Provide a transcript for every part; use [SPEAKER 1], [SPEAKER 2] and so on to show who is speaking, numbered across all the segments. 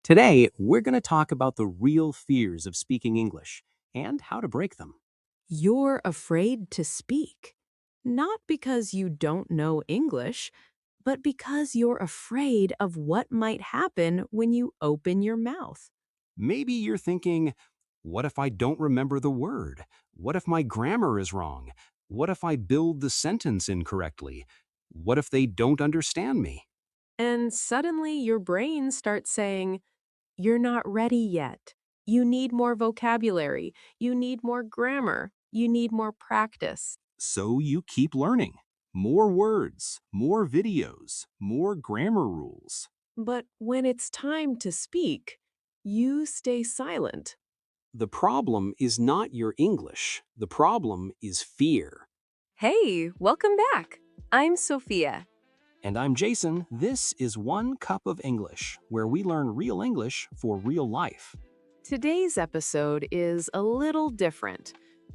[SPEAKER 1] Today, we're going to talk about the real fears of speaking English and how to break them.
[SPEAKER 2] You're afraid to speak, not because you don't know English, but because you're afraid of what might happen when you open your mouth.
[SPEAKER 1] Maybe you're thinking, what if I don't remember the word? What if my grammar is wrong? What if I build the sentence incorrectly? What if they don't understand me?
[SPEAKER 2] And suddenly your brain starts saying, "You're not ready yet. You need more vocabulary. You need more grammar. You need more practice."
[SPEAKER 1] So you keep learning. More words, more videos, more grammar rules.
[SPEAKER 2] But when it's time to speak, you stay silent.
[SPEAKER 1] The problem is not your English. The problem is fear.
[SPEAKER 2] Hey, welcome back. I'm Sophia.
[SPEAKER 1] And I'm Jason. This is One Cup of English, where we learn real English for real life.
[SPEAKER 2] Today's episode is a little different.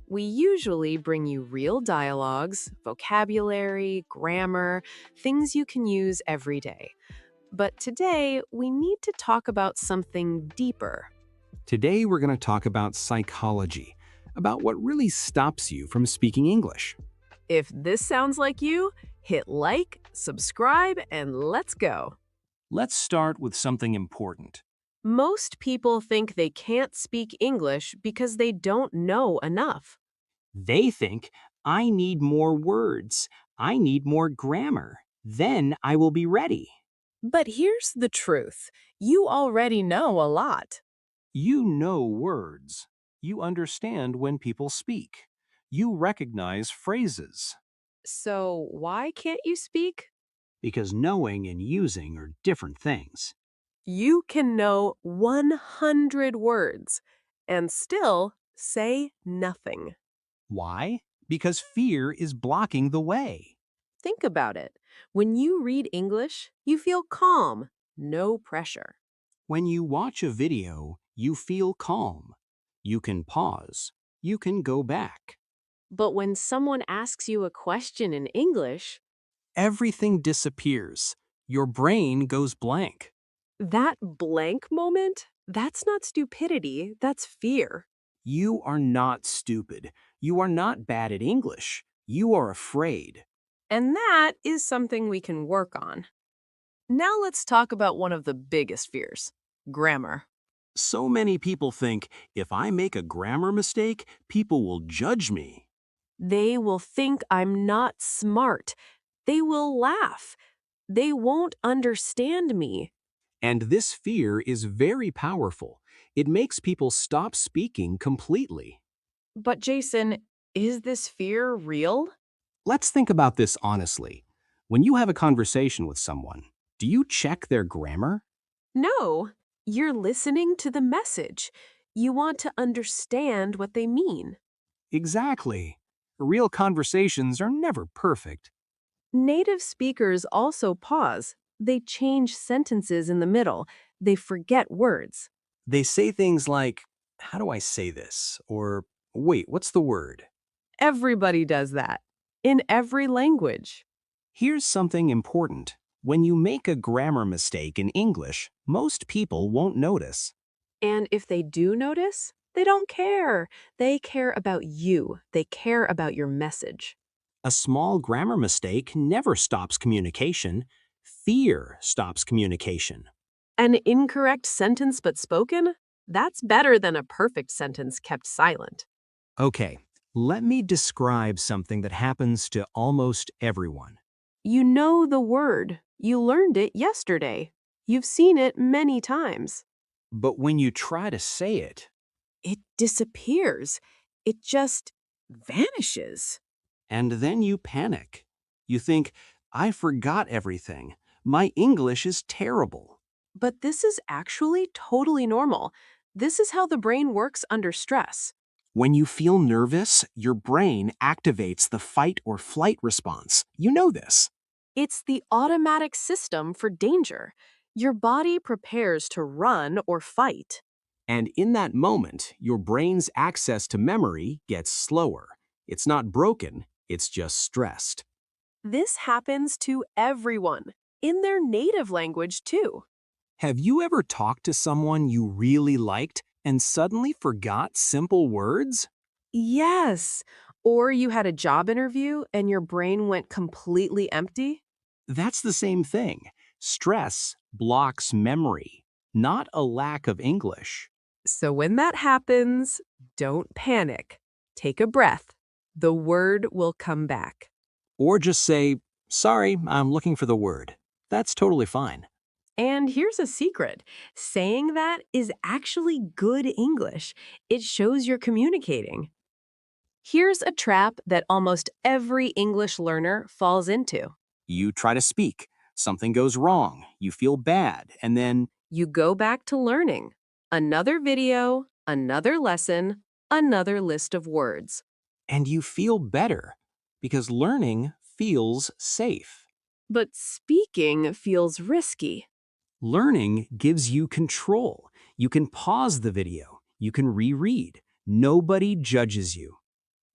[SPEAKER 2] We usually bring you real dialogues, vocabulary, grammar, things you can use every day. But today, we need to talk about something deeper.
[SPEAKER 1] Today, we're going to talk about psychology, about what really stops you from speaking English.
[SPEAKER 2] If this sounds like you, hit like, subscribe, and let's go.
[SPEAKER 1] Let's start with something important.
[SPEAKER 2] Most people think they can't speak English because they don't know enough.
[SPEAKER 1] They think, I need more words, I need more grammar, then I will be ready.
[SPEAKER 2] But here's the truth. You already know a lot.
[SPEAKER 1] You know words. You understand when people speak. You recognize phrases.
[SPEAKER 2] So why can't you speak?
[SPEAKER 1] Because knowing and using are different things.
[SPEAKER 2] You can know 100 words and still say nothing.
[SPEAKER 1] Why? Because fear is blocking the way.
[SPEAKER 2] Think about it. When you read English, you feel calm, no pressure.
[SPEAKER 1] When you watch a video, you feel calm. You can pause. You can go back.
[SPEAKER 2] But when someone asks you a question in English,
[SPEAKER 1] Everything disappears. Your brain goes blank.
[SPEAKER 2] that blank moment, that's not stupidity, that's fear.
[SPEAKER 1] You are not stupid. You are not bad at English. You are afraid.
[SPEAKER 2] And that is something we can work on. Now let's talk about one of the biggest fears, grammar.
[SPEAKER 1] So many people think if I make a grammar mistake, people will judge me.
[SPEAKER 2] They will think I'm not smart. They will laugh. They won't understand me.
[SPEAKER 1] And this fear is very powerful. It makes people stop speaking completely.
[SPEAKER 2] But Jason, is this fear real?
[SPEAKER 1] Let's think about this honestly. When you have a conversation with someone, do you check their grammar?
[SPEAKER 2] No, you're listening to the message. You want to understand what they mean.
[SPEAKER 1] Exactly. Real conversations are never perfect.
[SPEAKER 2] Native speakers also pause. They change sentences in the middle. They forget words.
[SPEAKER 1] They say things like, how do I say this? Or, wait, what's the word?
[SPEAKER 2] Everybody does that. In every language.
[SPEAKER 1] Here's something important. When you make a grammar mistake in English, most people won't notice.
[SPEAKER 2] And if they do notice, they don't care. They care about you. They care about your message.
[SPEAKER 1] A small grammar mistake never stops communication. Fear stops communication.
[SPEAKER 2] An incorrect sentence but spoken? That's better than a perfect sentence kept silent.
[SPEAKER 1] Okay, let me describe something that happens to almost everyone.
[SPEAKER 2] You know the word. You learned it yesterday. You've seen it many times.
[SPEAKER 1] But when you try to say it,
[SPEAKER 2] It disappears. It just vanishes.
[SPEAKER 1] and then you panic. You think, I forgot everything. My English is terrible.
[SPEAKER 2] But this is actually totally normal. This is how the brain works under stress.
[SPEAKER 1] When you feel nervous, your brain activates the fight or flight response. You know this.
[SPEAKER 2] It's the automatic system for danger. Your body prepares to run or fight.
[SPEAKER 1] And in that moment, your brain's access to memory gets slower. It's not broken, it's just stressed.
[SPEAKER 2] This happens to everyone, in their native language too.
[SPEAKER 1] Have you ever talked to someone you really liked and suddenly forgot simple words?
[SPEAKER 2] Yes. Or you had a job interview and your brain went completely empty?
[SPEAKER 1] That's the same thing. Stress blocks memory, not a lack of English.
[SPEAKER 2] So when that happens, don't panic. Take a breath. The word will come back.
[SPEAKER 1] Or just say, sorry, I'm looking for the word. That's totally fine.
[SPEAKER 2] And here's a secret. Saying that is actually good English. It shows you're communicating. Here's a trap that almost every English learner falls into.
[SPEAKER 1] You try to speak, something goes wrong, you feel bad, and then,
[SPEAKER 2] You go back to learning. Another video, another lesson, another list of words.
[SPEAKER 1] and you feel better because learning feels safe.
[SPEAKER 2] But speaking feels risky.
[SPEAKER 1] Learning gives you control. You can pause the video, you can reread. Nobody judges you.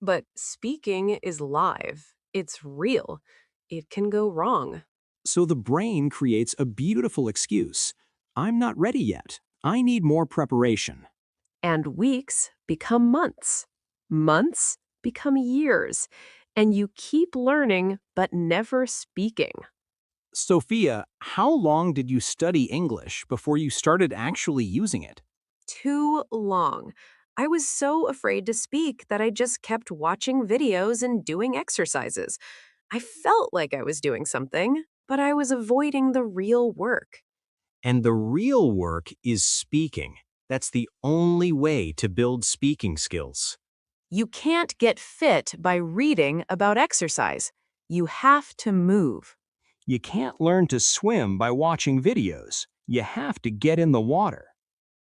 [SPEAKER 2] But speaking is live. It's real. It can go wrong.
[SPEAKER 1] So the brain creates a beautiful excuse. I'm not ready yet. I need more preparation.
[SPEAKER 2] And weeks become months. Months become years. And you keep learning but never speaking.
[SPEAKER 1] Sophia, how long did you study English before you started actually using it?
[SPEAKER 2] Too long. I was so afraid to speak that I just kept watching videos and doing exercises. I felt like I was doing something, but I was avoiding the real work.
[SPEAKER 1] And the real work is speaking. That's the only way to build speaking skills.
[SPEAKER 2] You can't get fit by reading about exercise. You have to move.
[SPEAKER 1] You can't learn to swim by watching videos. You have to get in the water.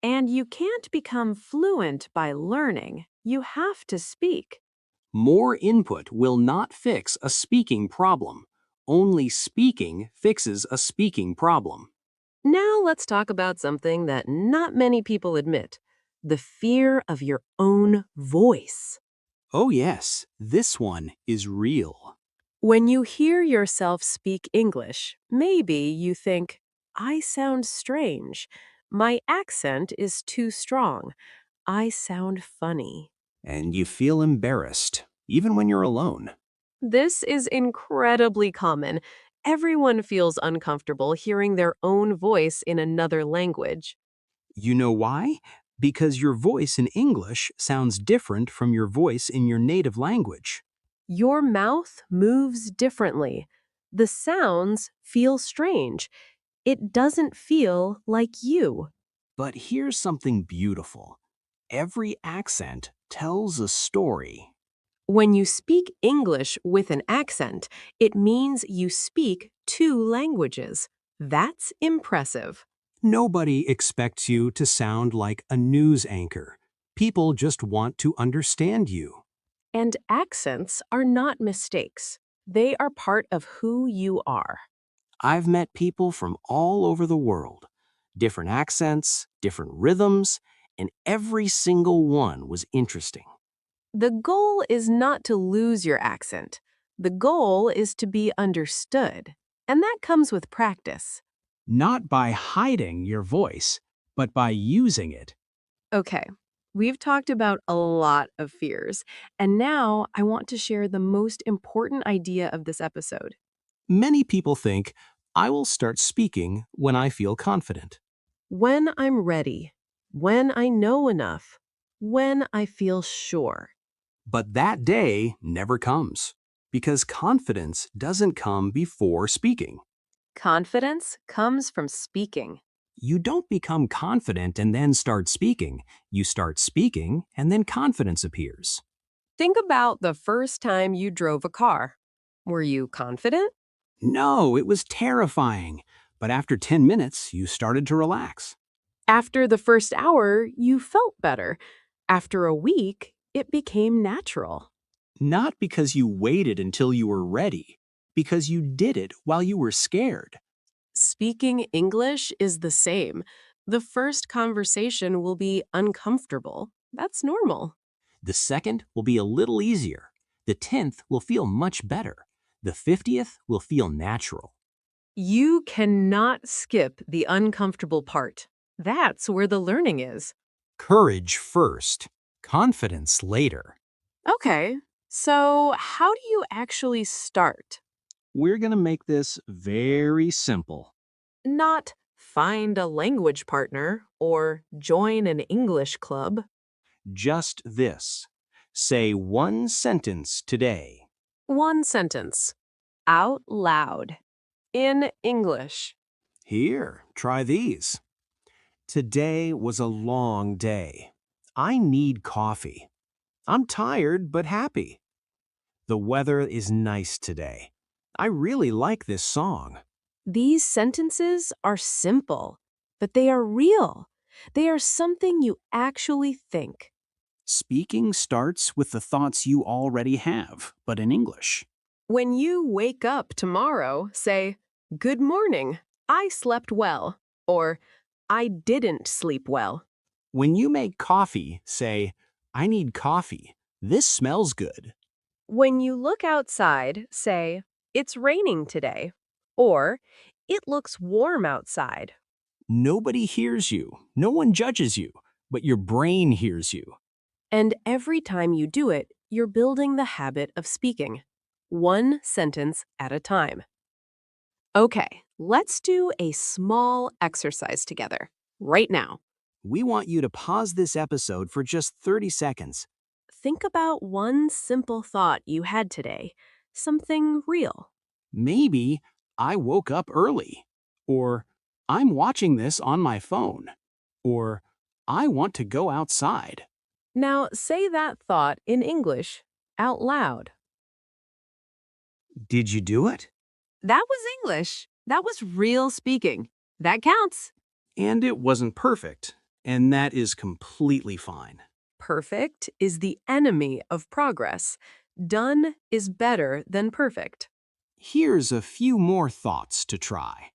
[SPEAKER 2] And you can't become fluent by learning. You have to speak.
[SPEAKER 1] More input will not fix a speaking problem. Only speaking fixes a speaking problem.
[SPEAKER 2] Now let's talk about something that not many people admit: the fear of your own voice.
[SPEAKER 1] Oh yes, this one is real.
[SPEAKER 2] When you hear yourself speak English, maybe you think, I sound strange. My accent is too strong. I sound funny.
[SPEAKER 1] And you feel embarrassed, even when you're alone.
[SPEAKER 2] This is incredibly common. Everyone feels uncomfortable hearing their own voice in another language.
[SPEAKER 1] You know why? Because your voice in English sounds different from your voice in your native language.
[SPEAKER 2] Your mouth moves differently. The sounds feel strange. It doesn't feel like you.
[SPEAKER 1] But here's something beautiful. Every accent tells a story.
[SPEAKER 2] When you speak English with an accent, it means you speak two languages. That's impressive.
[SPEAKER 1] Nobody expects you to sound like a news anchor. People just want to understand you.
[SPEAKER 2] And accents are not mistakes. They are part of who you are.
[SPEAKER 1] I've met people from all over the world. Different accents, different rhythms, and every single one was interesting.
[SPEAKER 2] The goal is not to lose your accent. The goal is to be understood. And that comes with practice.
[SPEAKER 1] Not by hiding your voice, but by using it.
[SPEAKER 2] Okay, we've talked about a lot of fears, and now I want to share the most important idea of this episode.
[SPEAKER 1] Many people think, I will start speaking when I feel confident.
[SPEAKER 2] When I'm ready, when I know enough, when I feel sure.
[SPEAKER 1] But that day never comes because confidence doesn't come before speaking.
[SPEAKER 2] Confidence comes from speaking.
[SPEAKER 1] You don't become confident and then start speaking. You start speaking and then confidence appears.
[SPEAKER 2] Think about the first time you drove a car. Were you confident?
[SPEAKER 1] No, it was terrifying. But after 10 minutes, you started to relax.
[SPEAKER 2] After the first hour, you felt better. After a week, it became natural.
[SPEAKER 1] Not because you waited until you were ready, because you did it while you were scared.
[SPEAKER 2] Speaking English is the same. The first conversation will be uncomfortable. That's normal.
[SPEAKER 1] The second will be a little easier. The 10th will feel much better. The 50th will feel natural.
[SPEAKER 2] You cannot skip the uncomfortable part. That's where the learning is.
[SPEAKER 1] Courage first, confidence later.
[SPEAKER 2] Okay, so how do you actually start?
[SPEAKER 1] We're going to make this very simple.
[SPEAKER 2] Not find a language partner or join an English club.
[SPEAKER 1] Just this. Say one sentence today.
[SPEAKER 2] One sentence. Out loud. In English.
[SPEAKER 1] Here, try these. Today was a long day. I need coffee. I'm tired but happy. The weather is nice today. I really like this song.
[SPEAKER 2] These sentences are simple, but they are real. They are something you actually think.
[SPEAKER 1] Speaking starts with the thoughts you already have, but in English.
[SPEAKER 2] When you wake up tomorrow, say, "Good morning, I slept well," or "I didn't sleep well."
[SPEAKER 1] When you make coffee, say, I need coffee. This smells good.
[SPEAKER 2] When you look outside, say, "It's raining today," or "It looks warm outside."
[SPEAKER 1] Nobody hears you. No one judges you, but your brain hears you.
[SPEAKER 2] And every time you do it, you're building the habit of speaking, one sentence at a time. Okay, let's do a small exercise together, right now.
[SPEAKER 1] We want you to pause this episode for just 30 seconds.
[SPEAKER 2] Think about one simple thought you had today, something real.
[SPEAKER 1] Maybe I woke up early. Or I'm watching this on my phone. Or I want to go outside.
[SPEAKER 2] Now say that thought in English, out loud.
[SPEAKER 1] Did you do it?
[SPEAKER 2] That was English. That was real speaking. That counts.
[SPEAKER 1] And it wasn't perfect. And that is completely fine.
[SPEAKER 2] Perfect is the enemy of progress. Done is better than perfect.
[SPEAKER 1] Here's a few more thoughts to try.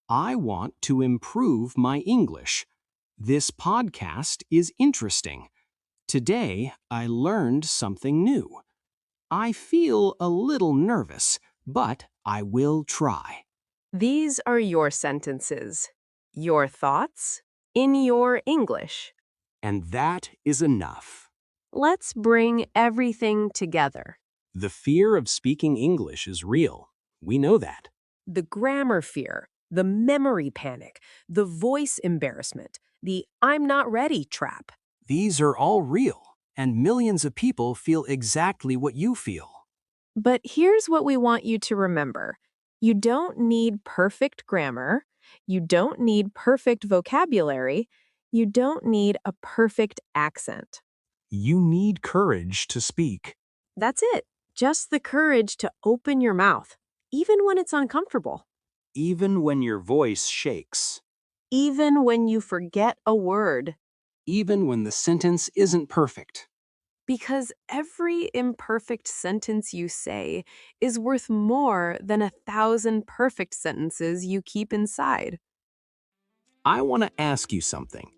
[SPEAKER 1] I want to improve my English. This podcast is interesting. Today, I learned something new. I feel a little nervous, but I will try.
[SPEAKER 2] These are your sentences, your thoughts, in your English.
[SPEAKER 1] And that is enough.
[SPEAKER 2] Let's bring everything together.
[SPEAKER 1] The fear of speaking English is real. We know that.
[SPEAKER 2] The grammar fear, the memory panic, the voice embarrassment, the "I'm not ready" trap.
[SPEAKER 1] These are all real, and millions of people feel exactly what you feel.
[SPEAKER 2] But here's what we want you to remember. You don't need perfect grammar. You don't need perfect vocabulary. You don't need a perfect accent.
[SPEAKER 1] You need courage to speak.
[SPEAKER 2] That's it. Just the courage to open your mouth, even when it's uncomfortable,
[SPEAKER 1] Even when your voice shakes.
[SPEAKER 2] even when you forget a word.
[SPEAKER 1] Even when the sentence isn't perfect.
[SPEAKER 2] Because every imperfect sentence you say is worth more than 1,000 perfect sentences you keep inside.
[SPEAKER 1] I want to ask you something.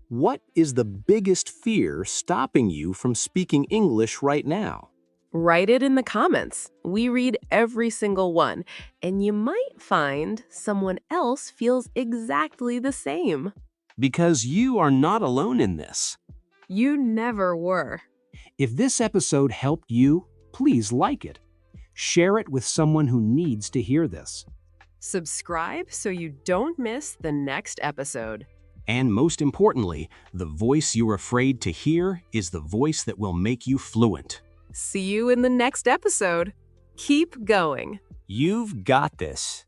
[SPEAKER 1] What is the biggest fear stopping you from speaking English right now?
[SPEAKER 2] Write it in the comments. We read every single one, and you might find someone else feels exactly the same.
[SPEAKER 1] Because you are not alone in this.
[SPEAKER 2] You never were.
[SPEAKER 1] If this episode helped you, please like it. Share it with someone who needs to hear this.
[SPEAKER 2] Subscribe so you don't miss the next episode.
[SPEAKER 1] And most importantly, the voice you're afraid to hear is the voice that will make you fluent.
[SPEAKER 2] See you in the next episode. Keep going.
[SPEAKER 1] You've got this.